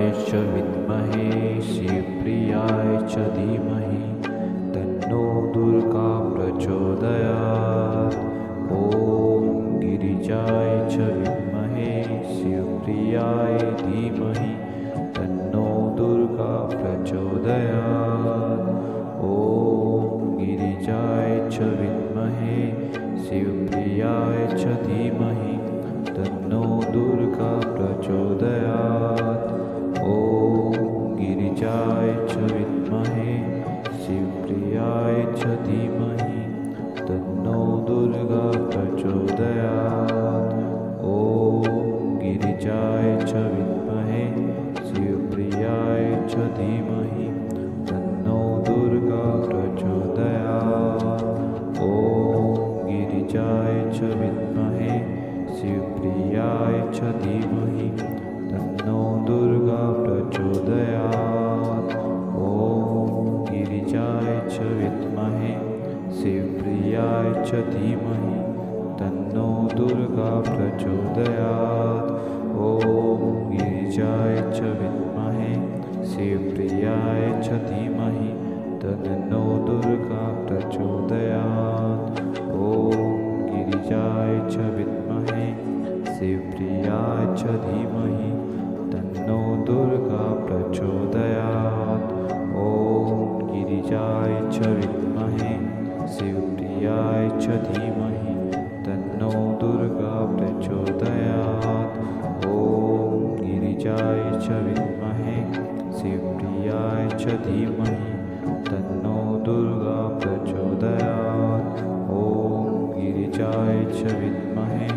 च विद्महे शिवप्रियाय च धीमहि तन्नो दुर्गा प्रचोदयात्। ॐ गिरिजाय च विद्महे शिवप्रियाय धीमहि तन्नो दुर्गा प्रचोदयात्। ॐ गिरिजाय च विद्महे शिवप्रियाय च धीमहि तन्नो दुर्गा प्रचोदयात्। ॐ गिरिजाय च विद्महे शिवप्रियाय च धीमहि तन्नो दुर्गा प्रचोदयात्। ॐ गिरिजाय च विद्महे शिवप्रियाय च धीमहि तन्नो दुर्गा प्रचोदयात्। ॐ गिरिजाय च विद्महे शिवप्रियाय च धीमहि तन्नो दुर्गा प्रचोदयात्। ॐ गिरिजाय च विद्महे शिवप्रियाय च धीमहि तन्नो दुर्गा प्रचोदयात्। ॐ गिरिजाय च विद्महे शिवप्रियाय च धीमहि तन्नो दुर्गा प्रचोदयात्। ॐ गिरिजाय च विद्महे शिवप्रियाय च धीमहि तन्नो दुर्गा प्रचोदयात्। ॐ गिरिजाय च विद्महे शिवप्रियाय च धीमहि तन्नो दुर्गा प्रचोदयात्। ॐ गिरिजाय च विद्महे शिवप्रियाय च धीमहि तन्नो दुर्गा प्रचोदयात्। ॐ गिरिजाय च विद्महे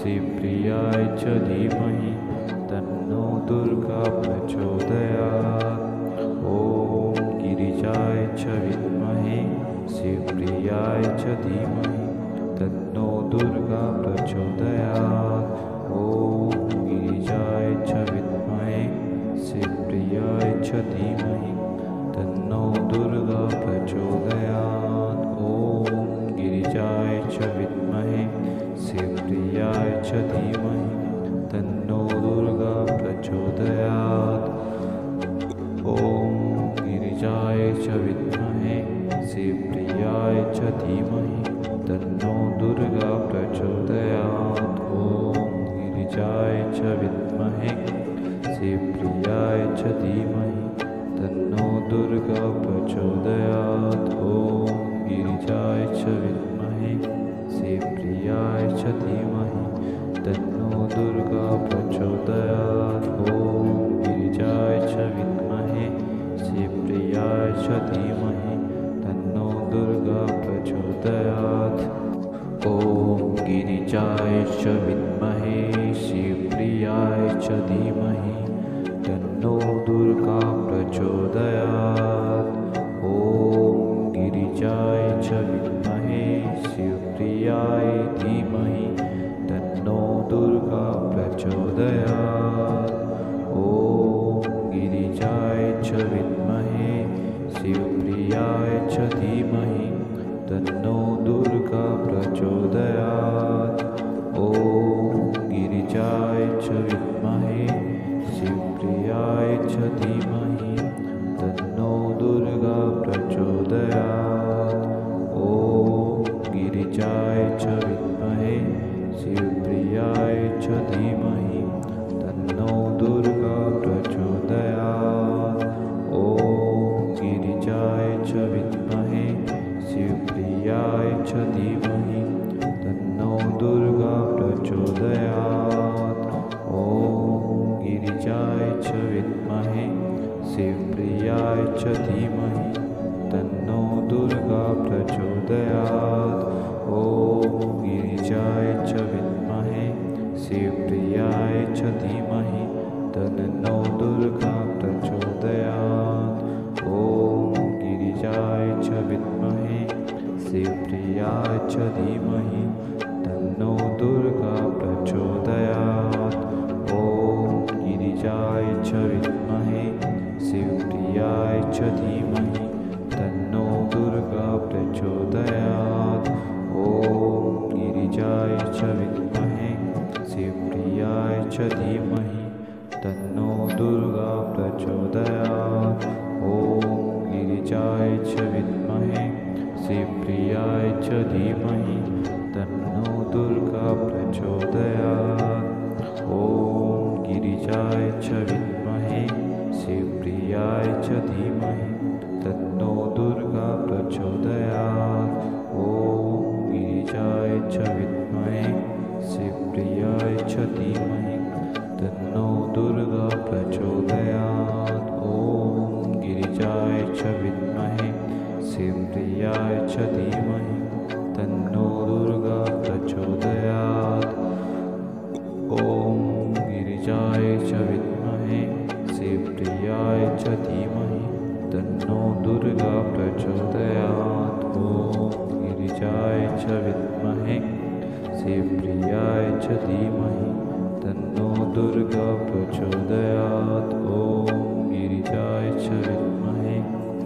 शिवप्रियाय च धीमहि तन्नो दुर्गा प्रचोदयात्। ॐ गिरिजाय च विद्महे शिवप्रियाय च धीमहि तन्नो दुर्गा प्रचोदयात्। ॐ गिरिजाय च विद्महे शिवप्रियाय च धीमहि तन्नो दुर्गा प्रचोदयात्। ॐ गिरिजाय च विद्महे शिवप्रियाय च धीमहि तन्नो दुर्गा प्रचोदयात्। ॐ गिरिजाय च विद्महे शिवप्रियाय च धीमहि तन्नो दुर्गा प्रचोदयात्। ॐ गिरिजाय च विद्महे शिवप्रियाय च धीमहि तन्नो दुर्गा प्रचोदयात्। ॐ गिरिजाय च विद्महे शिवप्रियाय च धीमहि तन्नो दुर्गा प्रचोदयात्। ॐ गिरिजाय च विद्महे शिवप्रियाय च धीमहि तन्नो दुर्गा प्रचोदयात्। ॐ गिरिजाय च विद्महे शिवप्रियाय च धीमहि तन्नो दुर्गा प्रचोदयात्। ॐ गिरिजाय च विद्महे शिवप्रियाय धीमहि तन्नो दुर्गा प्रचोदयात्। ॐ गिरिजाय च विद्महे शिवप्रियाय च धीमहि तन्नो दुर्गा प्रचोदयात्। ॐ गिरिजाय च विद्महे शिवप्रियाय च धीमहि तन्नो दुर्गा प्रचोदयात्। ॐ गिरिजाय च विद्महे शिवप्रियाय च धीमहि तन्नो दुर्गा प्रचोदयात्। ॐ गिरिजाय च विद्महे शिवप्रियाय च धीमहि तन्नो दुर्गा प्रचोदयात्। ॐ गिरिजाय च विद्महे शिवप्रियाय च धीमहि तन्नो दुर्गा प्रचोदयात्। ॐ गिरिजाय च विद्महे शिवप्रियाय च धीमहि तन्नो दुर्गा प्रचोदयात्। ॐ गिरिजाय च विद्महे शिवप्रियाय च धीमहि तन्नो दुर्गा प्रचोदयात्। ॐ गिरिजाय च विद्महे शिवप्रियाय च धीमहि तन्नो दुर्गा प्रचोदयात्। ॐ गिरिजाय च विद्महे शिवप्रियाय च धीमहि तन्नो दुर्गा प्रचोदयात्। ॐ गिरिजाय च विद्महे शिवप्रियाय च धीमहि तन्नो दुर्गा प्रचोदयात्। ॐ गिरिजाय च विद्महे शिवप्रियाय च धीमहि तन्नो दुर्गा प्रचोदयात्। ॐ गिरिजाय च विद्महे शिवप्रियाय च धीमहि तन्नो दुर्गा प्रचोदयात्। ॐ गिरिजाय च विद्महे शिवप्रियाय च धीमहि तन्नो दुर्गा प्रचोदयात्। ॐ गिरिजाय च विद्महे शिवप्रियाय च धीमहि तन्नो दुर्गा प्रचोदयात्। ॐ गिरिजाय च विद्महे शिवप्रियाय च धीमहि तन्नो दुर्गा प्रचोदयात्। ॐ गिरिजाय च विद्महे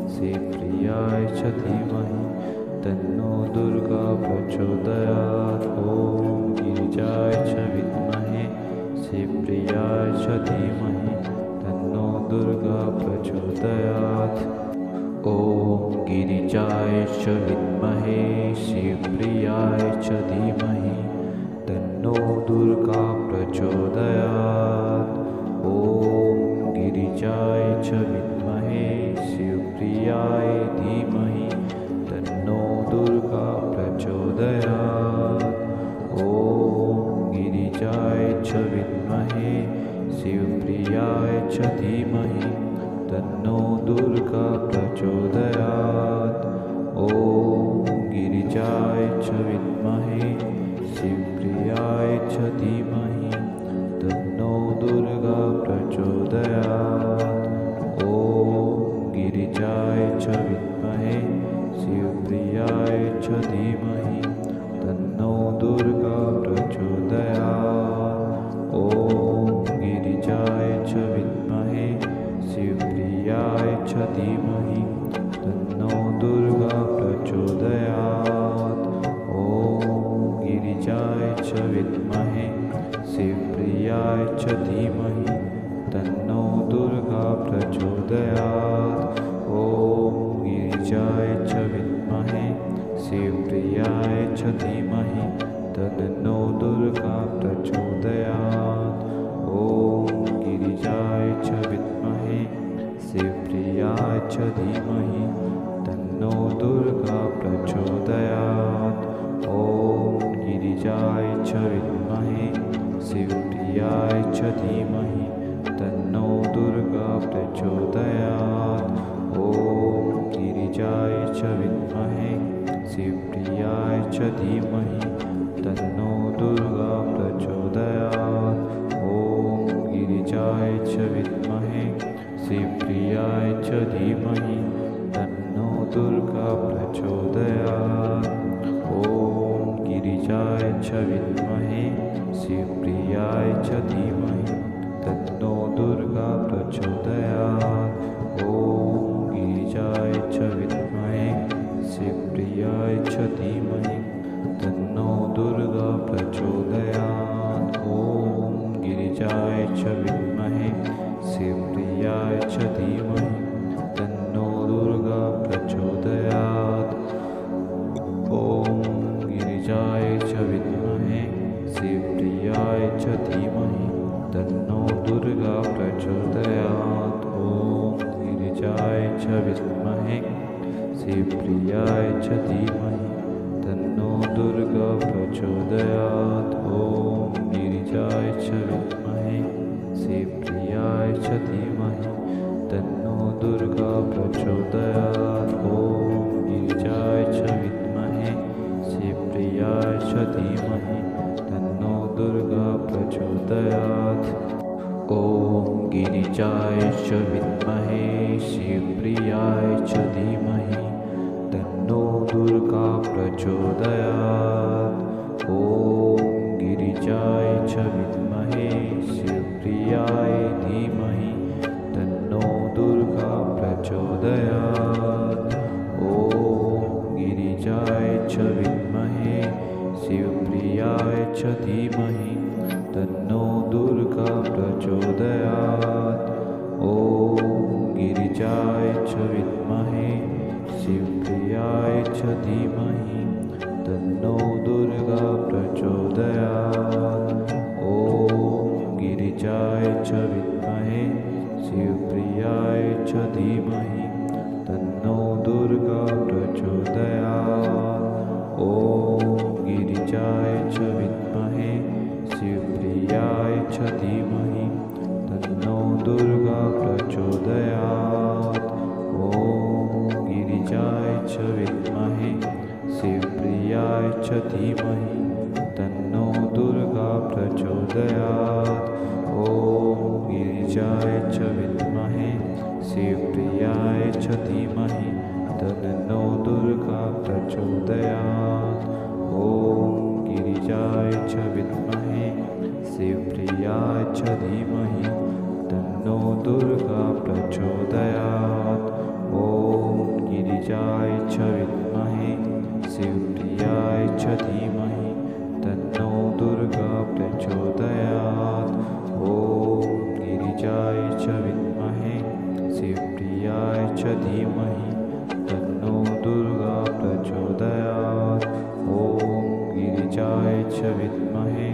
शिवप्रियाय च धीमहि तन्नो दुर्गा प्रचोदयात्। ॐ गिरिजाय च विद्महे शिवप्रियाय च धीमहि तन्नो दुर्गा प्रचोदयात्। ॐ गिरिजाय च विद्महे शिवप्रियाय च धीमहि तन्नो दुर्गा प्रचोदयात्। ॐ गिरिजाय च विद्महे शिवप्रियाय धीमहि तन्नो दुर्गा प्रचोदयात्। ॐ गिरिजाय च विद्महे शिवप्रियाय च धीमहि तन्नो दुर्गा प्रचोदयात्। ॐ गिरिजाय च विद्महे शिवप्रियाय च धीमहि तन्नो दुर्गा प्रचोदयात्। ॐ गिरिजाय च विद्महे शिवप्रियाय च धीमहि तन्नो दुर्गा प्रचोदयात्। ॐ गिरिजाय च विद्महे शिवप्रियाय च धीमहि तन्नो दुर्गा प्रचोदयात्। ॐ गिरिजाय च विद्महे शिवप्रियाय च धीमहि तन्नो दुर्गा प्रचोदयात्। ॐ गिरिजाय च विद्महे शिवप्रियाय च धीमहि तन्नो दुर्गा प्रचोदयात्। ॐ गिरिजाय च विद्महे शिवप्रियाय च धीमहि तन्नो दुर्गा प्रचोदयात्। ॐ गिरिजाय च विद्महे शिवप्रियाय च धीमहि तन्नो दुर्गा प्रचोदयात्। ॐ गिरिजाय च विद्महे शिवप्रियाय च धीमहि तन्नो दुर्गा प्रचोदयात्। ॐ गिरिजाय च विद्महे शिवप्रियाय च धीमहि तन्नो दुर्गा प्रचोदयात्। ॐ गिरिजाय च विद्महे शिवप्रियाय च धीमहि तन्नो दुर्गा प्रचोदयात्। ॐ गिरिजाय च विद्महे शिवप्रियाय च धीमहि तन्नो दुर्गा प्रचोदयात्। ॐ गिरिजाय च विद्महे शिवप्रियाय च धीमहि तन्नो दुर्गा प्रचोदयात्। ॐ गिरिजाय च विद्महे शिवप्रियाय च धीमहि तन्नो दुर्गा प्रचोदयात्। ॐ गिरिजाय च विद्महे शिवप्रियाय च धीमहि तन्नो दुर्गा प्रचोदयात्। ॐ गिरिजाय च विद्महे शिवप्रियाय च धीमहि तन्नो दुर्गा प्रचोदयात्। ॐ गिरिजाय च विद्महे शिवप्रियाय च धीमहि तन्नो दुर्गा प्रचोदयात्। ॐ गिरिजाय च विद्महे शिवप्रियाय च धीमहि तन्नो दुर्गा प्रचोदयात्। ॐ गिरिजाय च विद्महे शिवप्रियाय धीमहि तन्नो दुर्गा प्रचोदयात्। ॐ गिरिजाय च विद्महे शिवप्रियाय च धीमहि तन्नो दुर्गा प्रचोदयात्। ॐ गिरिजाय च विद्महे शिवप्रियाय च धीमहि तन्नो दुर्गा प्रचोदयात्। ॐ गिरिजाय च विद्महे शिवप्रियाय च धीमहि तन्नो दुर्गा प्रचोदयात्। ॐ गिरिजाय च विद्महे शिवप्रियाय च धीमहि तन्नो दुर्गा प्रचोदयात्। ॐ गिरिजाय च विद्महे शिवप्रियाय च धीमहि तन्नो दुर्गा प्रचोदयात्। ॐ गिरिजाय च विद्महे शिवप्रियाय च धीमहि तन्नो दुर्गा प्रचोदयात्। ॐ गिरिजाय च विद्महे शिवप्रियाय च धीमहि तन्नो दुर्गा प्रचोदयात्। ॐ गिरिजाय च विद्महे शिवप्रियाय च धीमहि तन्नो दुर्गा प्रचोदयात्। ॐ गिरिजाय च विद्महे शिवप्रियाय च धीमहि तन्नो दुर्गा प्रचोदयात्। ॐ गिरिजाय च विद्महे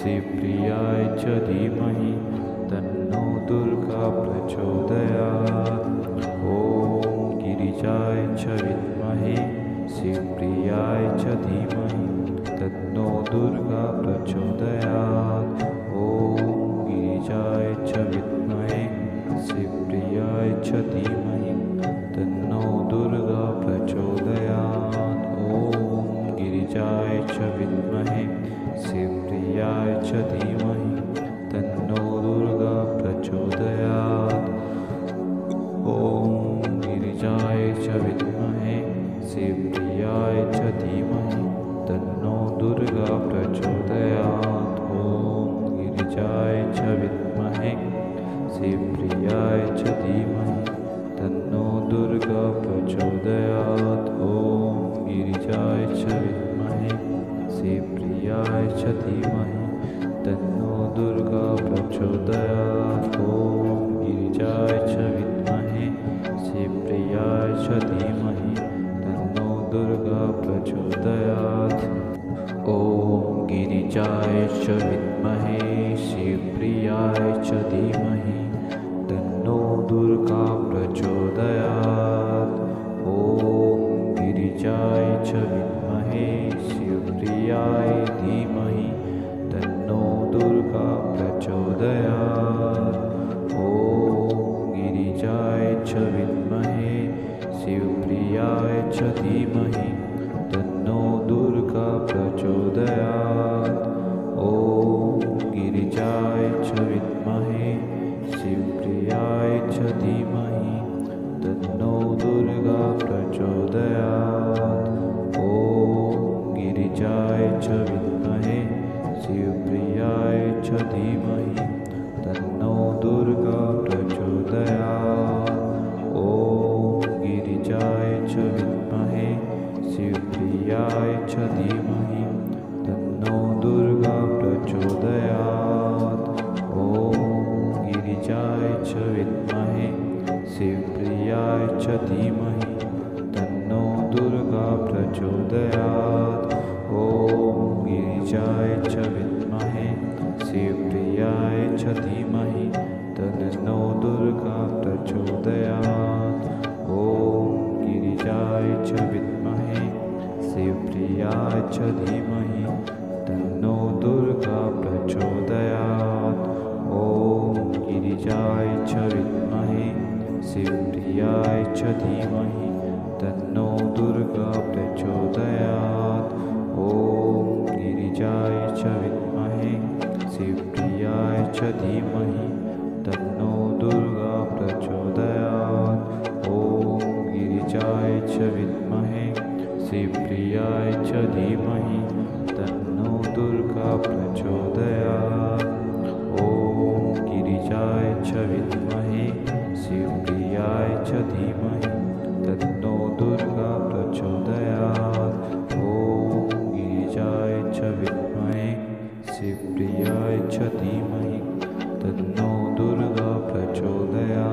शिवप्रियाय च धीमहि तन्नो दुर्गा प्रचोदयात्। ॐ गिरिजाय च विद्महे शिवप्रियाय च धीमहि तन्नो दुर्गा प्रचोदयात्। ॐ गिरिजाय च विद्महे शिवप्रियाय च धीमहि तन्नो दुर्गा प्रचोदयात्। ॐ गिरिजाय च विद्महे शिवप्रियाय च धीमहि तन्नो दुर्गा प्रचोदयात्। ॐ गिरिजाय च विद्महे शिवप्रियाय च धीमहि तन्नो दुर्गा प्रचोदयात्। ॐ गिरिजाय च विद्महे शिवप्रियाय च धीमहि तन्नो दुर्गा प्रचोदयात्। ॐ गिरिजाय च विद्महे शिवप्रियाय च धीमहि तन्नो दुर्गा प्रचोदयात्। ॐ गिरिजाय च विद्महे शिवप्रियाय च धीमहि तन्नो दुर्गा प्रचोदयात्। ॐ गिरिजाय च विद्महे शिवप्रियाय च धीमहि तन्नो दुर्गा प्रचोदयात्। ॐ गिरिजाय च विद्महे शिवप्रियाय धीमहि तन्नो दुर्गा प्रचोदयात्। ॐ गिरिजाय च विद्महे शिवप्रियाय च धीमहि तन्नो दुर्गा प्रचोदयात्। ॐ गिरिजाय च विद्महे शिवप्रियाय च धीमहि तन्नो दुर्गा प्रचोदयात्। ॐ गिरिजाय च विद्महे शिवप्रियाय च धीमहि तन्नो दुर्गा प्रचोदयात्। ॐ गिरिजाय च विद्महे शिवप्रियाय च धीमहि तन्नो दुर्गा प्रचोदयात्। ॐ गिरिजाय च विद्महे शिवप्रियाय च धीमहि तन्नो दुर्गा प्रचोदयात्। ॐ गिरिजाय च विद्महे शिवप्रियाय च धीमहि तन्नो दुर्गा प्रचोदयात्। ॐ गिरिजाय च विद्महे शिवप्रियाय च धीमहि तन्नो दुर्गा प्रचोदयात्। ॐ गिरिजाय च विद्महे शिवप्रियाय च धीमहि तन्नो दुर्गा प्रचोदयात्। ॐ गिरिजाय च विद्महे शिवप्रियाय च धीमहि तन्नो दुर्गा प्रचोदयात्। ॐ गिरिजाय च विद्महे शिवप्रियाय च धीमहि तन्नो दुर्गा प्रचोदयात्। ॐ गिरिजाय च विद्महे शिवप्रियाय च धीमहि तन्नो दुर्गा प्रचोदयात्। ॐ गिरिजाय च विद्महे शिवप्रियाय च धीमहि तन्नो दुर्गा प्रचोदयात्।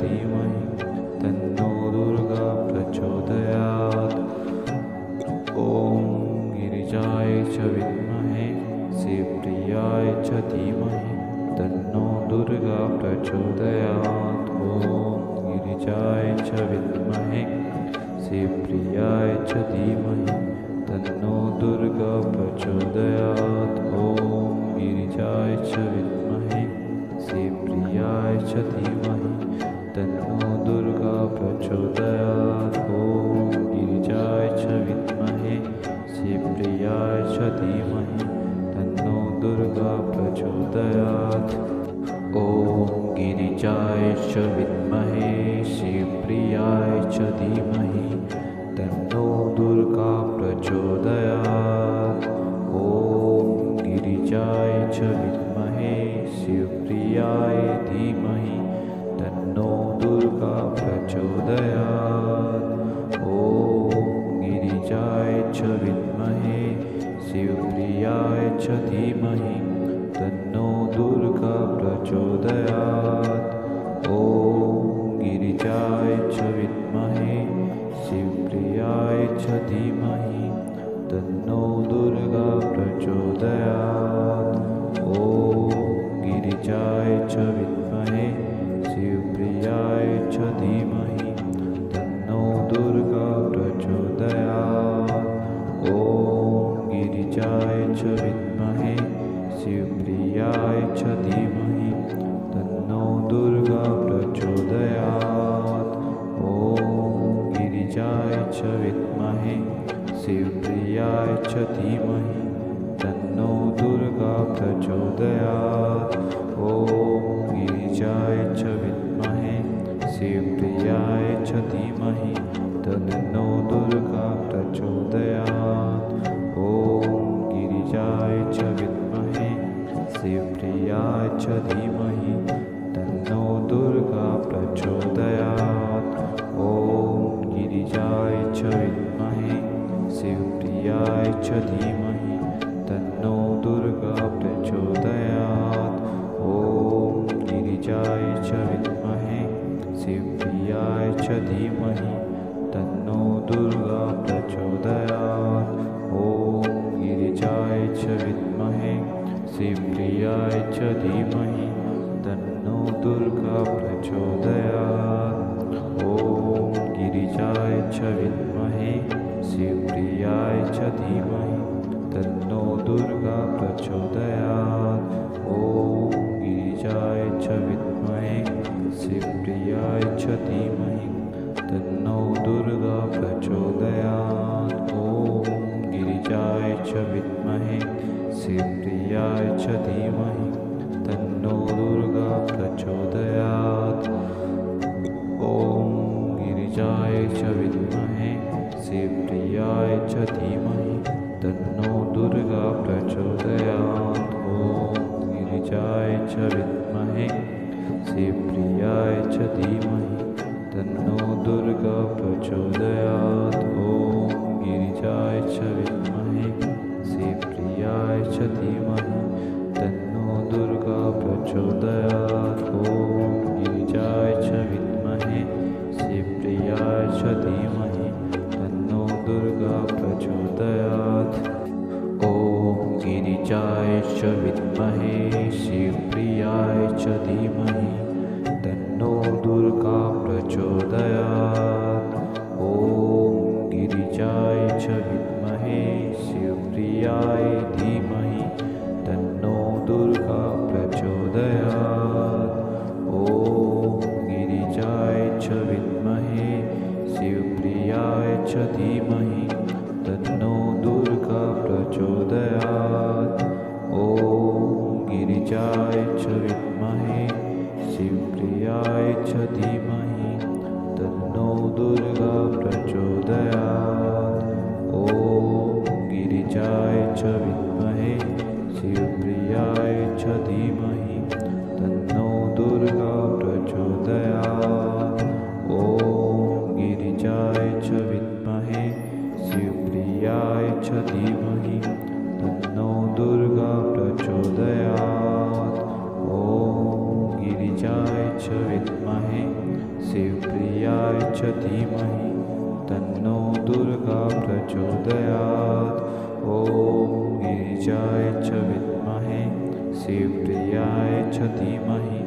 धीमहि तन्नो दुर्गा प्रचोदयात्। ॐ गिरिजाय च विद्महे शिवप्रियाय च धीमहि तन्नो दुर्गा प्रचोदयात्। ॐ गिरिजाय च विद्महे शिवप्रियाय च धीमहि तन्नो दुर्गा प्रचोदयात्। ॐ गिरिजाय च विद्महे शिवप्रियाय च धीमहि तन्नो दुर्गा प्रचोदयात्। ॐ गिरिजाय च विद्महे शिवप्रियाय च धीमहि तन्नो दुर्गा प्रचोदयात्। ॐ गिरिजाय च विद्महे शिवप्रियाय च धीमहि तन्नो दुर्गा प्रचोदयात्। ॐ गिरिजाय च विद्महे शिवप्रियाय धीमहि तन्नो दुर्गा प्रचोदयात्। ॐ गिरिजाय च विद्महे शिवप्रियाय च धीमहि तन्नो दुर्गा प्रचोदयात्। ॐ गिरिजाय च विद्महे शिवप्रियाय च धीमहि तन्नो दुर्गा प्रचोदयात्। ॐ गिरिजाय च विद्महे शिवप्रियाय च धीमहि तन्नो दुर्गा प्रचोदयात्। ॐ गिरिजाय च विद्महे शिवप्रियाय च धीमहि तन्नो दुर्गा प्रचोदयात्। ॐ गिरिजाय च विद्महे शिवप्रियाय च धीमहि तन्नो दुर्गा प्रचोदयात्। ॐ गिरिजाय च विद्महे शिवप्रियाय च धीमहि तन्नो दुर्गा प्रचोदयात्। ॐ गिरिजाय च विद्महे शिवप्रियाय च धीमहि तन्नो दुर्गा प्रचोदयात्। ॐ गिरिजाय च विद्महे शिवप्रियाय च धीमहि तन्नो दुर्गा प्रचोदयात्। ॐ गिरिजाय च विद्महे शिवप्रियाय च धीमहि तन्नो दुर्गा प्रचोदयात्। ॐ गिरिजाय च विद्महे शिवप्रियाय च धीमहि तन्नो दुर्गा प्रचोदयात्। ॐ गिरिजाय च विद्महे शिवप्रियाय च धीमहि तन्नो दुर्गा प्रचोदयात्। ॐ गिरिजाय च विद्महे शिवप्रियाय च धीमहि तन्नो दुर्गा प्रचोदयात्। ॐ गिरिजाय च विद्महे शिवप्रियाय च धीमहि तन्नो दुर्गा प्रचोदयात्। ॐ गिरिजाय च विद्महे शिवप्रियाय च धीमहि तन्नो दुर्गा प्रचोदयात्। ॐ गिरिजाय च विद्महे शिवप्रियाय च धीमहि तन्नो दुर्गा प्रचोदयात्। ॐ गिरिजाय च विद्महे शिवप्रियाय च धीमहि तन्नो दुर्गा प्रचोदयात्। ॐ गिरिजाय च विद्महे शिवप्रियाय च धीमहि तन्नो दुर्गा प्रचोदयात्। ॐ गिरिजाय च विद्महे शिवप्रियाय च धीमहि तन्नो दुर्गा प्रचोदयात्। ॐ गिरिजाय च विद्महे शिवप्रियाय धीमहि तन्नो दुर्गा प्रचोदयात्। ॐ गिरिजाय च विद्महे शिवप्रियाय च धीमहि तन्नो दुर्गा प्रचोदयात्। ॐ गिरिजाय च विद्महे शिवप्रियाय च धीमहि तन्नो दुर्गा प्रचोदयात्। ॐ गिरिजाय च विद्महे शिवप्रियाय च धीमहि तन्नो दुर्गा प्रचोदयात्। ॐ गिरिजाय च विद्महे शिवप्रियाय च धीमहि तन्नो दुर्गा प्रचोदयात्। ॐ गिरिजाय च विद्महे प्रचोदयात्। ॐ गिरिजाय च विद्महे शिवप्रियाय च धीमहि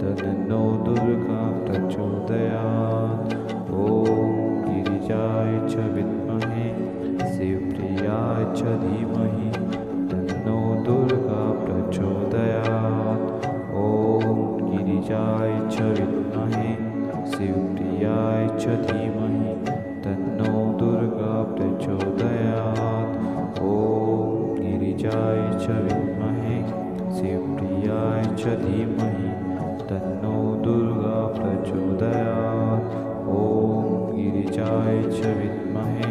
तन्नो दुर्गा प्रचोदयात्। ॐ गिरिजाय च विद्महे शिवप्रियाय च धीमहि तन्नो दुर्गा प्रचोदयात्। ॐ गिरिजाय च विद्महे शिवप्रियाय च धीमहि तन्नो दुर्गा प्रचोदयात्। ॐ गिरिजाय च विद्महे शिवप्रियाय च धीमहि तन्नो दुर्गा प्रचोदयात्। ॐ गिरिजाय च विद्महे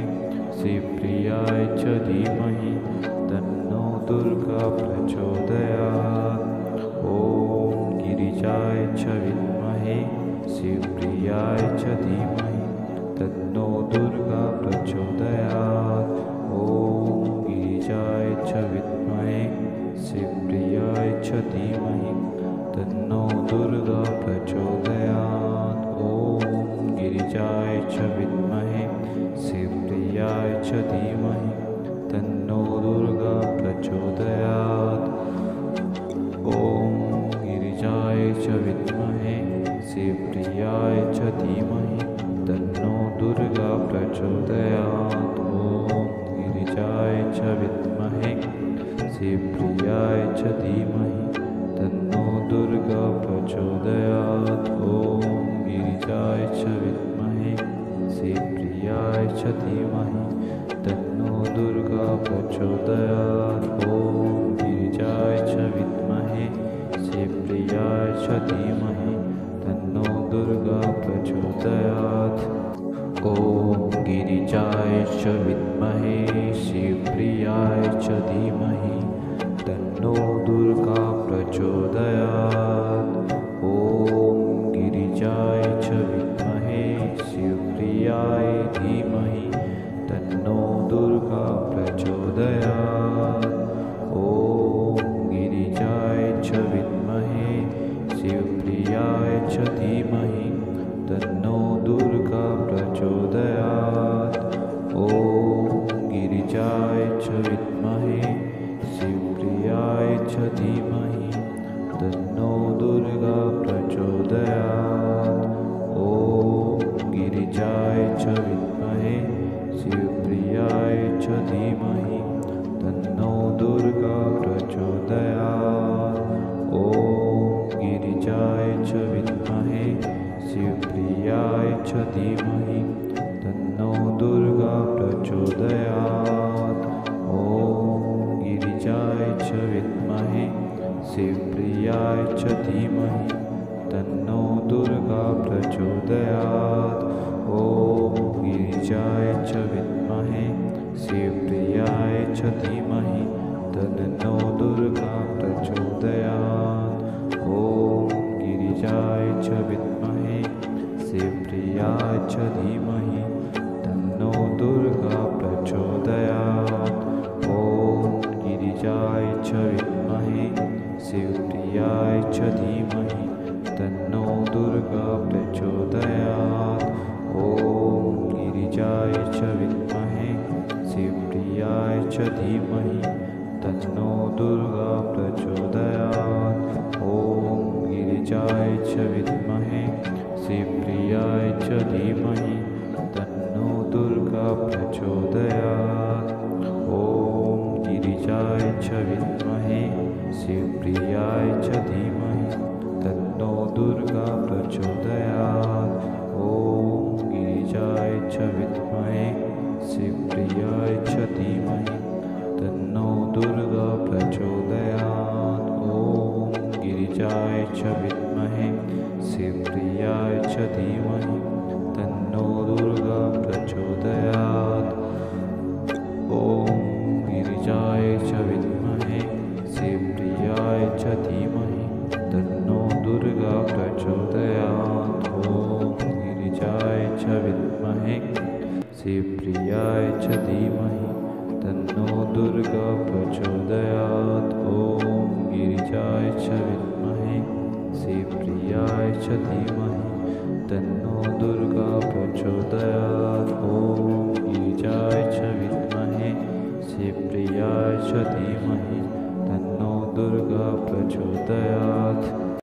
शिवप्रियाय च धीमहि तन्नो दुर्गा प्रचोदयात्। ॐ गिरिजाय च विद्महे शिवप्रियाय च धीमहि तन्नो दुर्गा प्रचोदयात्। ॐ गिरिजाय च विद्महे शिवप्रियाय च धीमहि तन्नो दुर्गा प्रचोदयात्। ॐ गिरिजाय च विद्महे शिवप्रियाय च धीमहि तन्नो दुर्गा प्रचोदयात्। ॐ गिरिजाय च विद्महे शिवप्रियाय च धीमहि तन्नो दुर्गा प्रचोदयात्। ॐ गिरिजाय च विद्महे शिवप्रियाय च धीमहि तन्नो दुर्गा प्रचोदयात्। ॐ गिरिजाय च विद्महे शिवप्रियाय च धीमहि तन्नो दुर्गा प्रचोदयात्। ॐ गिरिजाय च विद्महे शिवप्रियाय च धीमहि तन्नो दुर्गा प्रचोदयात्। ॐ गिरिजाय च विद्महे शिवप्रियाय च धीमहि तन्नो दुर्गा प्रचोदयात्। ॐ गिरिजाय च विद्महे शिवप्रियाय धीमहि तन्नो दुर्गा प्रचोदयात्। ॐ गिरिजाय च विद्महे शिवप्रियाय च धीमहि तन्नो दुर्गा प्रचोदयात्। ॐ गिरिजाय च विद्महे शिवप्रियाय च धीमहि तन्नो दुर्गा प्रचोदयात्। ॐ गिरिजाय च विद्महे शिवप्रियाय च धीमहि तन्नो दुर्गा प्रचोदयात्। ॐ गिरिजाय च विद्महे शिवप्रियाय च धीमहि तन्नो दुर्गा प्रचोदयात्। ॐ गिरिजाय च विद्महे शिवप्रियाय च धीमहि तन्नो दुर्गा प्रचोदयात्। ॐ गिरिजाय च विद्महे शिवप्रियाय च धीमहि तन्नो दुर्गा प्रचोदयात्। ॐ गिरिजाय च विद्महे शिवप्रियाय च धीमहि तन्नो दुर्गा प्रचोदयात्। ॐ गिरिजाय च विद्महे शिवप्रियाय च धीमहि तन्नो दुर्गा प्रचोदयात्। ॐ गिरिजाय च विद्महे शिवप्रियाय च धीमहि तन्नो दुर्गा प्रचोदयात्। ॐ गिरिजाय च विद्महे शिवप्रियाय च धीमहि तन्नो दुर्गा प्रचोदयात्। ॐ गिरिजाय च विद्महे शिवप्रियाय च धीमहि तन्नो दुर्गा प्रचोदयात्। ॐ गिरिजाय च विद्महे शिवप्रियाय च धीमहि तन्नो दुर्गा प्रचोदयात्। ॐ गिरिजाय च विद्महे शिवप्रियाय च धीमहि तन्नो दुर्गा प्रचोदयात्। ॐ गिरिजाय च विद्महे शिवप्रियाय च धीमहि तन्नो दुर्गा प्रचोदयात्। ॐ गिरिजाय च विद्महे शिवप्रियाय च धीमहि तन्नो दुर्गा प्रचोदयात्। ॐ गिरिजाय च विद्महे शिवप्रियाय च धीमहि तन्नो दुर्गा प्रचोदयात्। ॐ गिरिजाय च च धीमहि तन्नो दुर्गा प्रचोदयात्।